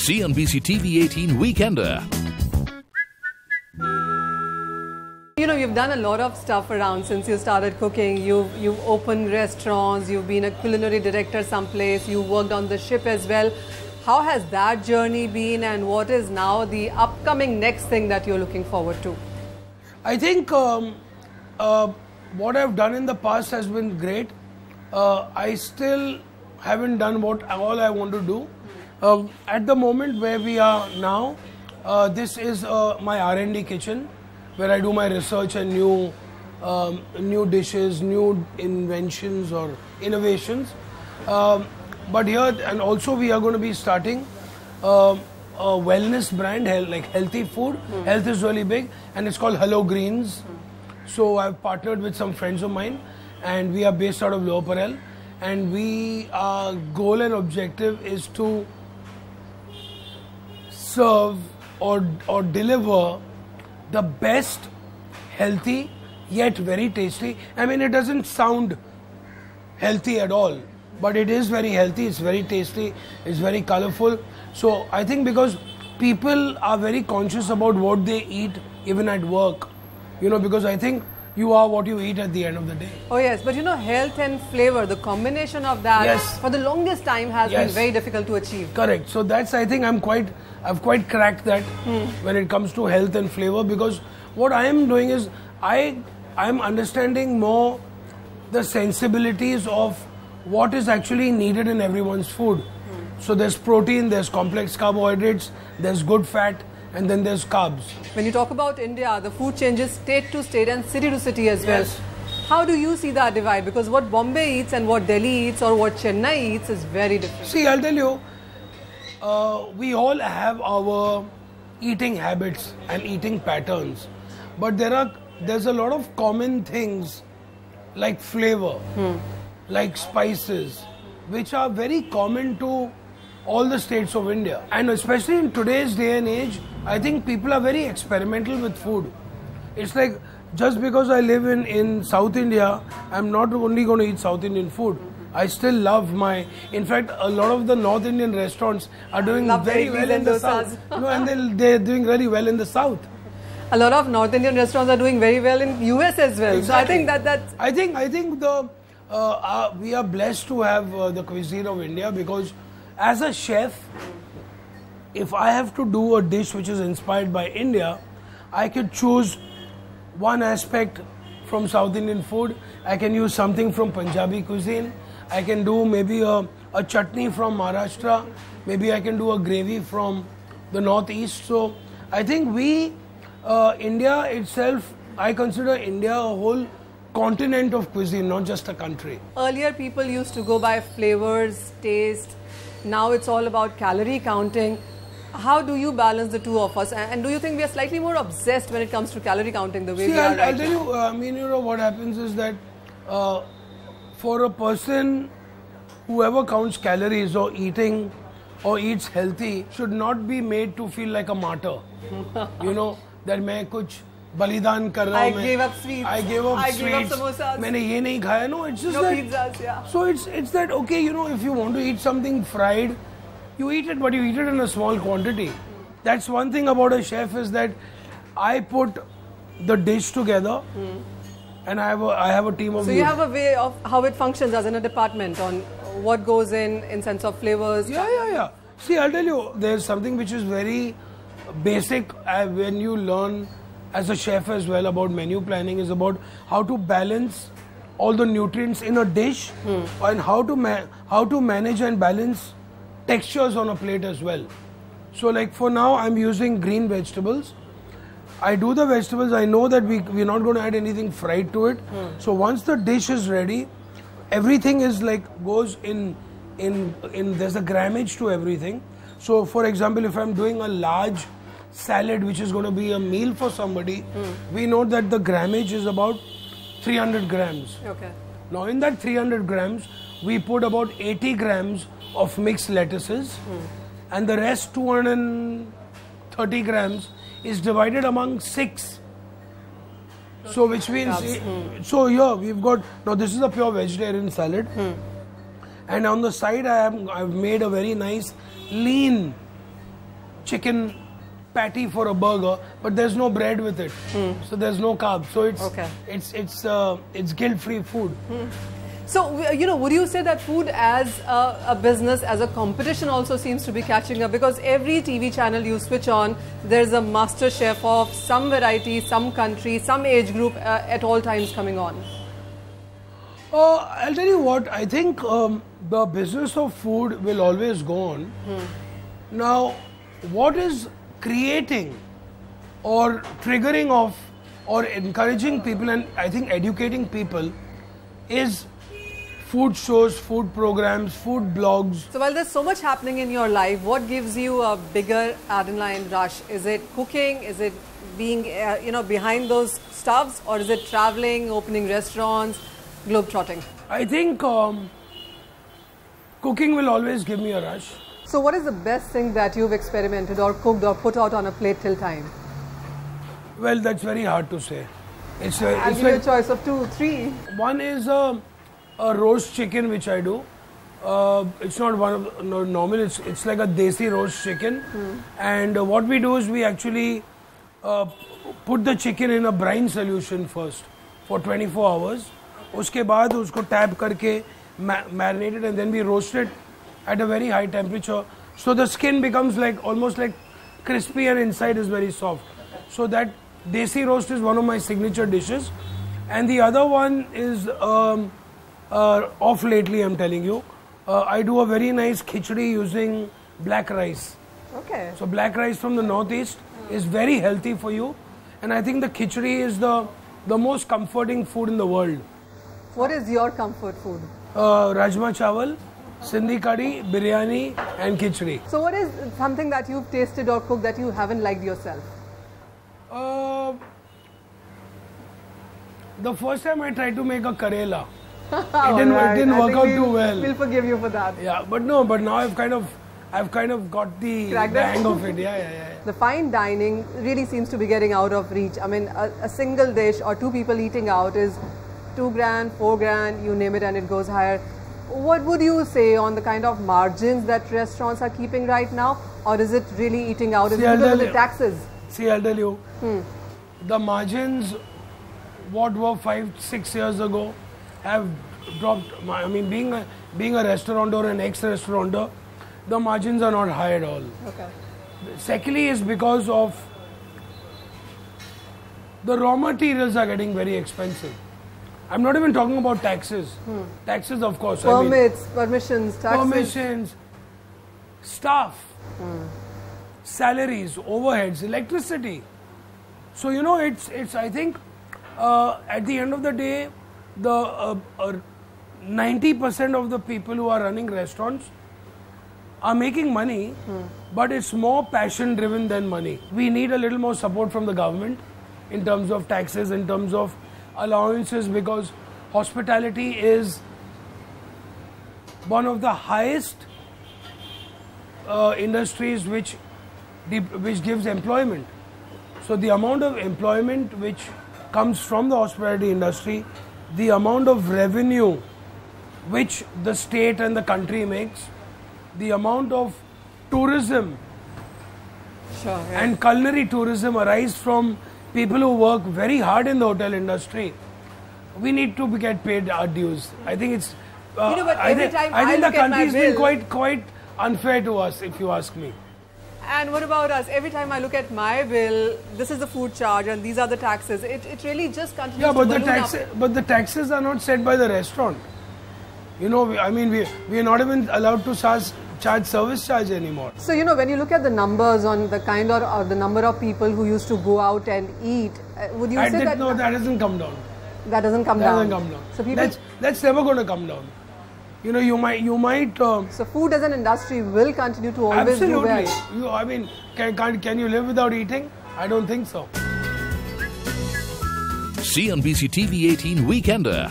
CNBC-TV18 Weekender. You know, you've done a lot of stuff around since you started cooking. You've opened restaurants, you've been a culinary director someplace, you worked on the ship as well. How has that journey been, and what is now the upcoming next thing that you're looking forward to? I think what I've done in the past has been great. I still haven't done all I want to do. At the moment where we are now, this is my R&D kitchen, where I do my research and new dishes, new inventions or innovations. But here, and also we are going to be starting a wellness brand, like healthy food. Health is really big, and it's called Hello Greens. So I've partnered with some friends of mine, and we are based out of Lower Parel. And our goal and objective is to serve or deliver the best healthy yet very tasty. I mean, it doesn't sound healthy at all, but it is very healthy, it's very tasty, it's very colorful. So I think because people are very conscious about what they eat even at work, you know, because I think you are what you eat at the end of the day. Oh yes, but you know, health and flavor, the combination of that, yes, for the longest time has been very difficult to achieve. Correct. So that's, I think I've quite cracked that when it comes to health and flavor, because what I am doing is I'm understanding more the sensibilities of what is actually needed in everyone's food. So there's protein, there's complex carbohydrates, there's good fat, and then there's carbs. When you talk about India, the food changes state to state and city to city as well. Yes. How do you see that divide? Because what Bombay eats and what Delhi eats or what Chennai eats is very different. See, I'll tell you, we all have our eating habits and eating patterns, but there's a lot of common things like flavor, like spices, which are very common to all the states of India. And especially in today's day and age, I think people are very experimental with food. It's like, just because I live in South India, I'm not only going to eat South Indian food. I still love in fact, a lot of the North Indian restaurants are doing very well in the South. No, and they're doing really well in the South. A lot of North Indian restaurants are doing very well in US as well. Exactly. So I think that's... I think we are blessed to have the cuisine of India, because as a chef, if I have to do a dish which is inspired by India, I could choose one aspect from South Indian food. I can use something from Punjabi cuisine. I can do maybe a chutney from Maharashtra. Maybe I can do a gravy from the Northeast. So I think India itself, I consider India a whole continent of cuisine, not just a country. Earlier people used to go by flavors, taste. Now it's all about calorie counting. How do you balance the two of us? And do you think we are slightly more obsessed when it comes to calorie counting the way we are right now? I'll tell you, I mean, you know, what happens is that for a person, whoever counts calories or eats healthy should not be made to feel like a martyr. You know, that मैं कुछ बलिदान कर रहा हूँ. I gave up sweets. I gave up samosas. मैंने ये नहीं खाया. No, it's just no that. Pizzas, yeah. So it's that, okay, you know, if you want to eat something fried, you eat it, but you eat it in a small quantity. That's one thing about a chef, is that I put the dish together, and I have a team of. So you have a way of how it functions as in a department on what goes in sense of flavors. Yeah. See, I'll tell you, there's something which is very basic when you learn as a chef as well about menu planning, is about how to balance all the nutrients in a dish, and how to manage and balance textures on a plate as well. So like for now, I'm using green vegetables. I do the vegetables. I know that we're not going to add anything fried to it. So once the dish is ready, everything is like goes in there's a grammage to everything. So for example, if I'm doing a large salad which is going to be a meal for somebody, we know that the grammage is about 300 grams. Okay. Now in that 300 grams, we put about 80 grams of mixed lettuces, and the rest 230 grams is divided among 6. So which means, so here we've got, now this is a pure vegetarian salad, and on the side I've made a very nice lean chicken patty for a burger, but there's no bread with it, so there's no carbs. So it's guilt-free food. So, you know, would you say that food as a business, as a competition also seems to be catching up? Because every TV channel you switch on, there's a master chef of some variety, some country, some age group at all times coming on. I'll tell you what, I think the business of food will always go on. Now, what is creating or triggering off or encouraging people, and I think educating people, is food shows, food programs, food blogs. So while there's so much happening in your life, what gives you a bigger adrenaline rush? Is it cooking? Is it being, you know, behind those stuffs? Or is it traveling, opening restaurants, globetrotting? I think cooking will always give me a rush. So what is the best thing that you've experimented or cooked or put out on a plate till time? Well, that's very hard to say. I'll give you a choice of 2, 3. One is a roast chicken which I do. It's not one of normal. It's like a desi roast chicken. And what we do is we actually put the chicken in a brine solution first for 24 hours. उसके बाद उसको tap करके marinate it, and then we roast it at a very high temperature. So the skin becomes like almost like crispy and inside is very soft. So that desi roast is one of my signature dishes. And the other one is off lately, I'm telling you. I do a very nice khichdi using black rice. Okay. So black rice from the northeast is very healthy for you. And I think the khichdi is the most comforting food in the world. What is your comfort food? Rajma chawal, Sindhi curry, biryani and khichdi. So what is something that you've tasted or cooked that you haven't liked yourself? The first time I tried to make a Karela, it didn't work out too well. We'll forgive you for that. Yeah, but now I've kind of got the hang of it. Yeah. The fine dining really seems to be getting out of reach. I mean, a single dish or 2 people eating out is 2 grand, 4 grand, you name it, and it goes higher. What would you say on the kind of margins that restaurants are keeping right now, or is it really eating out? Is it because of the taxes? See, I'll tell you, the margins, what were 5-6 years ago, have dropped. I mean, being a restaurateur and ex-restaurateur, the margins are not high at all. Okay. Secondly, is because of the raw materials are getting very expensive. I'm not even talking about taxes. Taxes, of course. Permits, permissions, taxes. Permissions, staff, salaries, overheads, electricity. So, you know, it's I think, at the end of the day, the 90% of the people who are running restaurants are making money, but it's more passion driven than money. We need a little more support from the government in terms of taxes, in terms of allowances, because hospitality is one of the highest industries which gives employment. So the amount of employment which comes from the hospitality industry, the amount of revenue which the state and the country makes, the amount of tourism and culinary tourism arise from people who work very hard in the hotel industry. We need to get paid our dues. I think it's. I think the country's been quite unfair to us, if you ask me. And what about us? Every time I look at my bill, this is the food charge and these are the taxes. It really just continues to balloon up. But the taxes are not set by the restaurant. You know, I mean, we are not even allowed to charge service charge anymore. So, you know, when you look at the numbers on the kind or the number of people who used to go out and eat, would you say that... No, that hasn't come down. That doesn't come down? That doesn't come down. So people... That's never going to come down. You know, you might... So food as an industry will continue to always do well. Absolutely. I mean, can you live without eating? I don't think so. CNBC-TV18 Weekender.